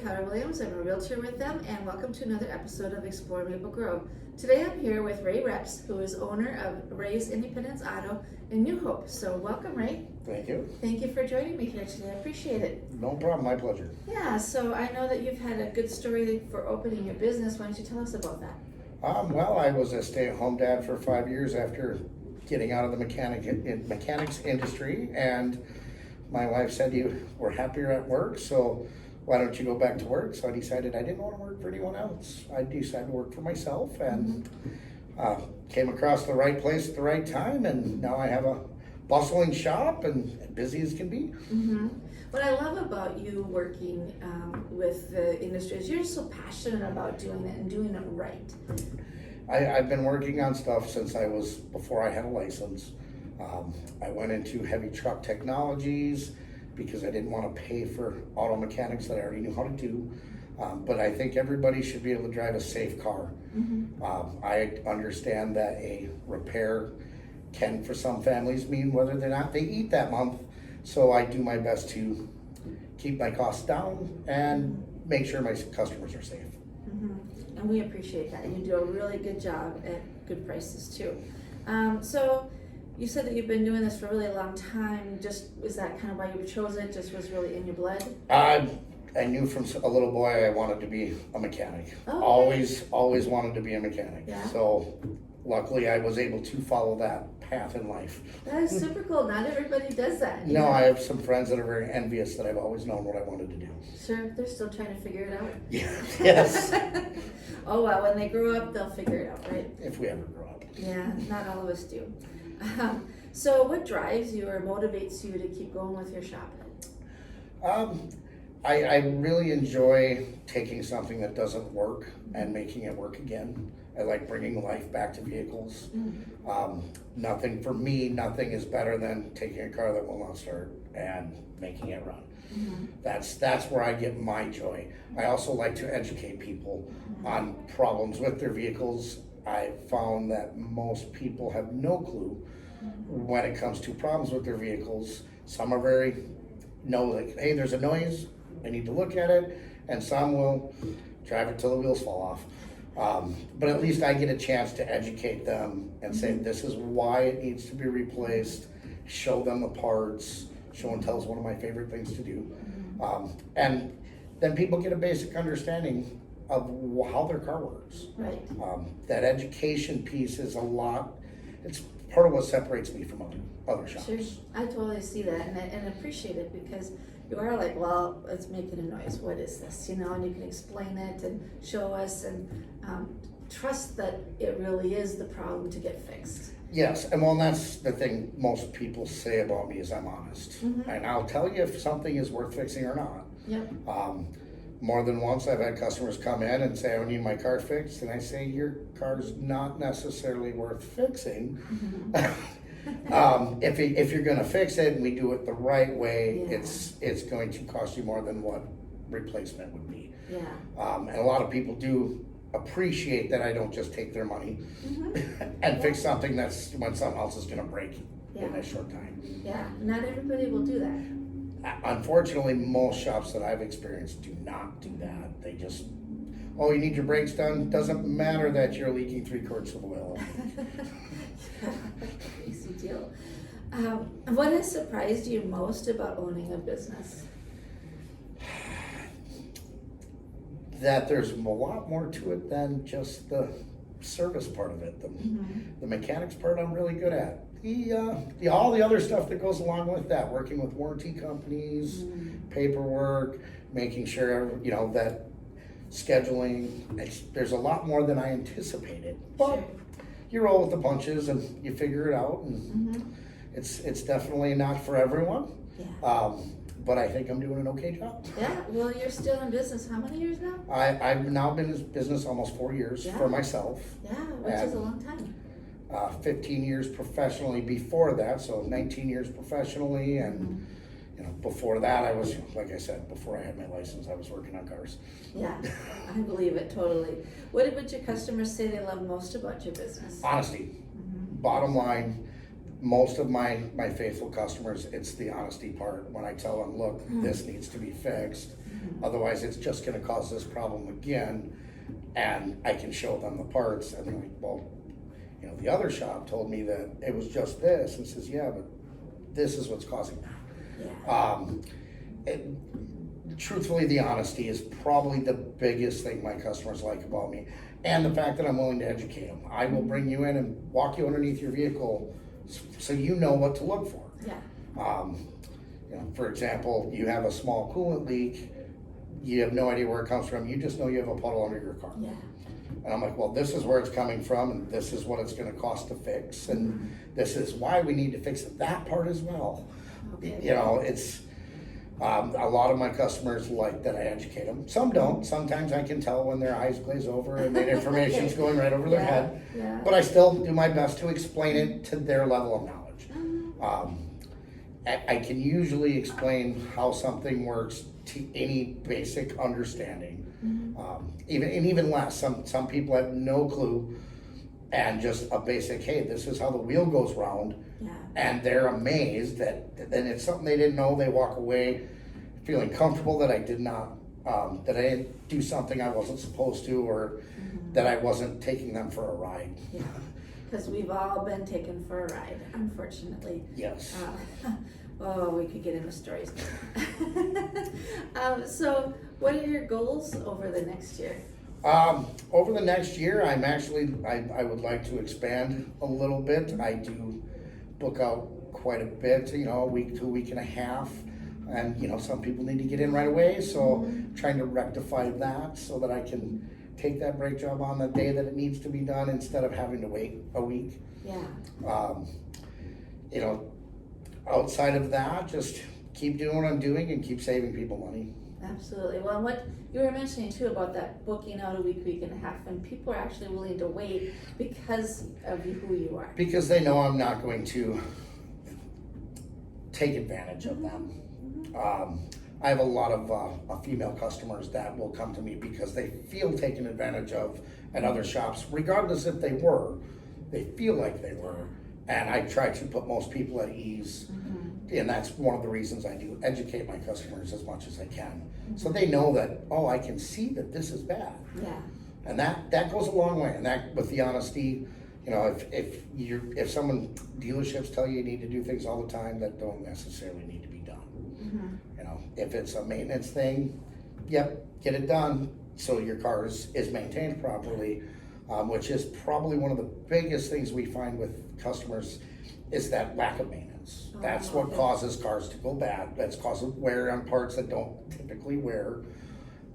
Keller-Williams. I'm a realtor with them, and welcome to another episode of Explore Maple Grove. Today I'm here with Ray Reps, who is owner of Ray's Independence Auto in New Hope. So welcome, Ray. Thank you. Thank you for joining me here today. I appreciate it. No problem, my pleasure. Yeah, so I know that you've had a good story for opening your business. Why don't you tell us about that? Well, I was a stay-at-home dad for 5 years after getting out of the mechanics industry, and my wife said, you were happier at work, so why don't you go back to work? So I decided I didn't want to work for anyone else. I decided to work for myself, and came across the right place at the right time, and now I have a bustling shop and busy as can be. Mm-hmm. What I love about you working with the industry is you're just so passionate about doing it and doing it right. I've been working on stuff since before I had a license. I went into heavy truck technologies because I didn't want to pay for auto mechanics that I already knew how to do. But I think everybody should be able to drive a safe car. Mm-hmm. I understand that a repair can, for some families, mean whether or not they eat that month. So I do my best to keep my costs down and make sure my customers are safe. Mm-hmm. And we appreciate that. You do a really good job at good prices too. So you said that you've been doing this for a really long time. Is that kind of why you chose it? Just was really in your blood? I knew from a little boy I wanted to be a mechanic. Oh, Always wanted to be a mechanic. Yeah. So luckily I was able to follow that path in life. That is super cool. Not everybody does that. No, I have some friends that are very envious that I've always known what I wanted to do. Sure, they're still trying to figure it out. Yeah. Yes. Oh well, when they grow up, they'll figure it out, right? If we ever grow up. Yeah, not all of us do. So what drives you or motivates you to keep going with your shop? I really enjoy taking something that doesn't work and making it work again. I like bringing life back to vehicles. Nothing is better than taking a car that will not start and making it run. Mm-hmm. That's where I get my joy. I also like to educate people on problems with their vehicles. I found that most people have no clue when it comes to problems with their vehicles. Some are like, hey, there's a noise, I need to look at it, and some will drive it till the wheels fall off. But at least I get a chance to educate them and say, this is why it needs to be replaced, show them the parts. Show and tell is one of my favorite things to do. And then people get a basic understanding of how their car works. Right. That education piece is it's part of what separates me from other shops. Sure, I totally see that and appreciate it because you are like, well, it's making a noise. What is this? And you can explain it and show us and trust that it really is the problem to get fixed. Yes, and that's the thing most people say about me is I'm honest. Mm-hmm. And I'll tell you if something is worth fixing or not. Yep. More than once I've had customers come in and say, I need my car fixed, and I say, your car's not necessarily worth fixing. Mm-hmm. If you're gonna fix it and we do it the right way, it's going to cost you more than what replacement would be. Yeah. And a lot of people do appreciate that I don't just take their money and fix something that's when something else is gonna break in a short time. Yeah, not everybody will do that. Unfortunately, most shops that I've experienced do not do that. They just, you need your brakes done. Doesn't matter that you're leaking 3 quarts of oil. Easy deal. What has surprised you most about owning a business? That there's a lot more to it than just the service part of it. The mechanics part I'm really good at. All the other stuff that goes along with that, working with warranty companies, paperwork, making sure, that scheduling, there's a lot more than I anticipated. But you roll with the punches and you figure it out, and it's definitely not for everyone. Yeah. But I think I'm doing an okay job. Yeah, well, you're still in business how many years now? I've now been in business almost 4 years for myself. Yeah, which is a long time. 15 years professionally before that, so 19 years professionally, and before that I was, like I said, before I had my license, I was working on cars. Yeah, I believe it totally. What would your customers say they love most about your business? Honesty. Bottom line, most of my faithful customers, it's the honesty part. When I tell them, look, this needs to be fixed, Otherwise, it's just gonna cause this problem again, and I can show them the parts, and they're like, well, you know, the other shop told me that it was just this, and says, yeah, but this is what's causing that. Yeah. Truthfully, the honesty is probably the biggest thing my customers like about me, and the fact that I'm willing to educate them. I will bring you in and walk you underneath your vehicle so you know what to look for. Yeah. You know, for example, you have a small coolant leak, you have no idea where it comes from, you just know you have a puddle under your car. Yeah. And I'm like, well, this is where it's coming from, and this is what it's gonna cost to fix, and this is why we need to fix that part as well. Okay. You know, it's, a lot of my customers like that I educate them. Some don't. Sometimes I can tell when their eyes glaze over and the information's going right over their head. Yeah. But I still do my best to explain it to their level of knowledge. I can usually explain how something works to any basic understanding. Even less. Some people have no clue, and just a basic, hey, this is how the wheel goes round. Yeah. And they're amazed that then it's something they didn't know. They walk away feeling comfortable that I did not, that I didn't do something I wasn't supposed to, or that I wasn't taking them for a ride. Yeah, because we've all been taken for a ride, unfortunately. Yes. Oh, we could get into stories. So what are your goals over the next year? Over the next year, I would like to expand a little bit. I do book out quite a bit, you know, a week to a week and a half. And, you know, some people need to get in right away, so trying to rectify that so that I can take that brake job on the day that it needs to be done instead of having to wait a week. Yeah. You know, outside of that, just keep doing what I'm doing and keep saving people money. Absolutely. Well, and what you were mentioning too about that booking out a week, week and a half, and people are actually willing to wait because of who you are. Because they know I'm not going to take advantage of them. I have a lot of female customers that will come to me because they feel taken advantage of at other shops, regardless if they were. They feel like they were. And I try to put most people at ease. And that's one of the reasons I do educate my customers as much as I can. So they know that, oh, I can see that this is bad. Yeah. And that goes a long way. And that, with the honesty, you know, if someone, dealerships tell you need to do things all the time that don't necessarily need to be done. You know, if it's a maintenance thing, yep, get it done so your car is maintained properly, which is probably one of the biggest things we find with customers is that lack of maintenance. That's what causes cars to go bad. That's causing wear on parts that don't typically wear.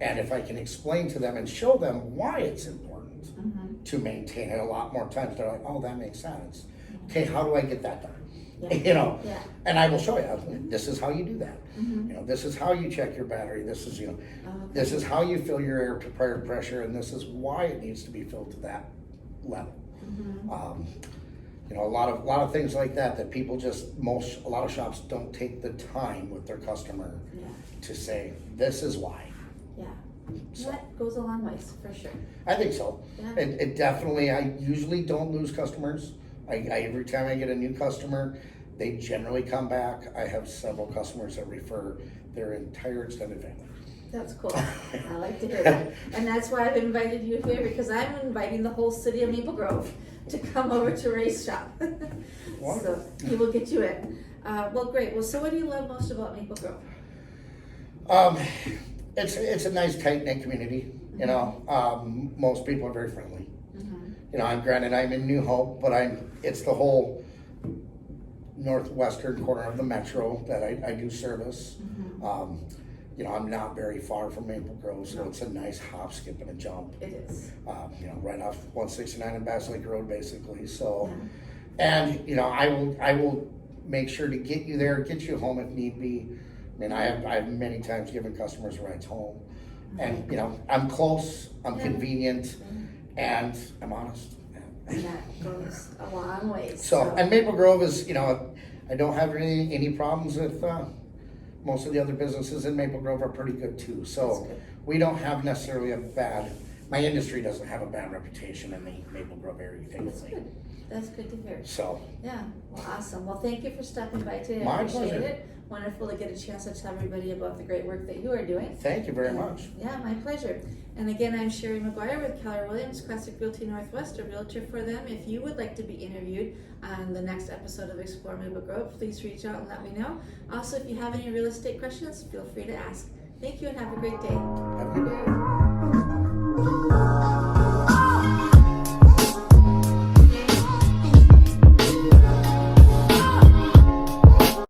And if I can explain to them and show them why it's important to maintain it a lot more times, they're like, oh, that makes sense. Okay, how do I get that done? Yeah. You know, Yeah. and I will show you, this is how you do that. You know, this is how you check your battery. This is, you know, this is how you fill your air pressure, and this is why it needs to be filled to that level. You know, a lot of things like that people just, a lot of shops don't take the time with their customer to say, this is why. Yeah. So, That goes a long ways, for sure. I think so. Yeah. It definitely, I usually don't lose customers. Every time I get a new customer, they generally come back. I have several customers that refer their entire extended family. That's cool. I like to hear that. And that's why I've invited you here, because I'm inviting the whole city of Maple Grove to come over to Ray's shop. So he will get you in. Well, great. Well, so what do you love most about Maple Grove? It's a nice tight-knit community. You know, most people are very friendly. You know, I'm in New Hope, but it's the whole northwestern corner of the metro that I do service. You know, I'm not very far from Maple Grove, so it's a nice hop, skip, and a jump. It is. You know, right off 169 and Bass Lake Road, basically. So, and you know, I will make sure to get you there, get you home if need be. I mean, I have many times given customers rides home, and you know, I'm close, I'm convenient, and I'm honest. And that goes a long way. So, and Maple Grove is, you know, I don't have any problems with. Most of the other businesses in Maple Grove are pretty good too. So we don't have necessarily my industry doesn't have a bad reputation in the Maple Grove area. That's good. That's good to hear. So. Yeah, well, awesome. Well, thank you for stopping by today. My I appreciate pleasure. it. wonderful to get a chance to tell everybody about the great work that you are doing. Thank you very much. Yeah, my pleasure. And again, I'm Shari McGuire with Keller Williams Classic Realty Northwest, a realtor for them. If you would like to be interviewed on the next episode of Explore Move But Grow, please reach out and let me know. Also, if you have any real estate questions, feel free to ask. Thank you and have a great day. Have a good day.